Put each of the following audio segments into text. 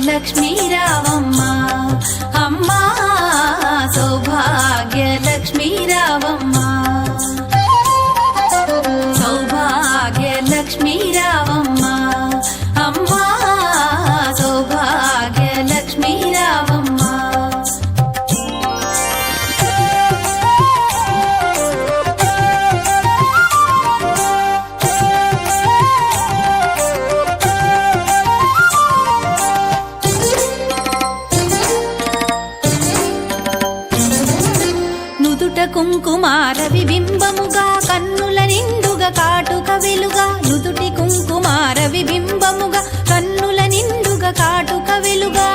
లక్ష్మీ రావమ్మ అమ్మా సౌభాగ్య లక్ష్మీ రావమ్మ సౌభాగ్య లక్ష్మీ రావమ్మ అమ్మా సౌభాగ్య లక్ష్మీ రావమ్మ కుంకుమార విబింబముగా కన్నుల నిండుగా కాటుక వెలుగా నుదుటి కుంకుమార విబింబముగా కన్నుల నిండుగా కాటుక వెలుగా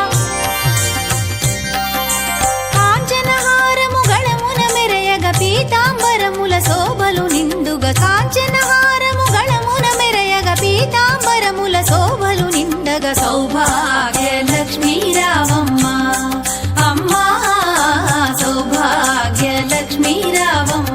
కాంచనహారము గళమున మెరయగ పీతాంబరముల శోభలు నిండుగా కాంచనహారము గళమున మెరయగ పీతాంబరముల శోభలు నిండగా సౌభాగ్య లక్ష్మీ రావమ్మ అమ్మా సౌభాగ్య లక్ష్మీ రావమ్మ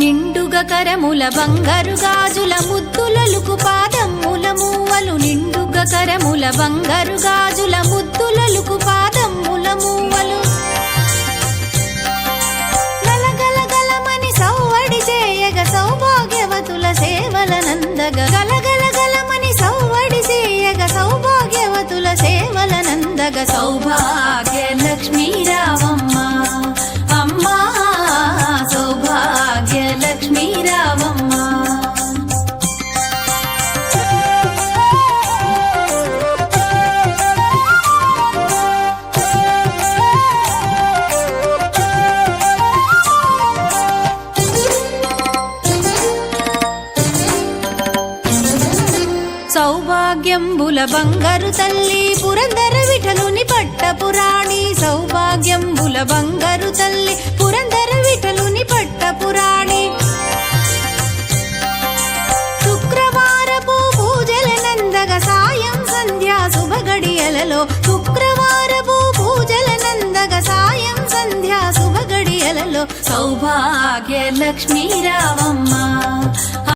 నిండుగా కరముల బంగారు గాజుల ముద్దులలుకు పాదమ్ముల మూవలు నిండుగా కరముల బంగారు గాజుల ముద్దులలుకు పాదమ్ముల మూవలు గలగలగలమని సౌవడి చేయగ సౌభాగ్యవతుల సేవల నందగ గలగలగలమని సౌవడి చేయగ సౌభాగ్యవతుల సేవల నందగ సౌభాగ్య లక్ష్మీ రావమ్మ అమ్మా సౌభాగ్య లక్ష్మీ రావమ్మ సౌభాగ్యంబుల బంగారు తల్లి పురందర విఠలుని పట్టపురాణి సౌభాగ్యంబుల బంగారు తల్లి పురందర విఠలుని పట్టపురాణి శుక్రవారపు పూజల నందగ సాయం సంధ్యా శుభగడియలలో శుక్రవారపు పూజల నందగ సాయం సంధ్యా శుభగడియలలో సౌభాగ్య లక్ష్మీ రావమ్మ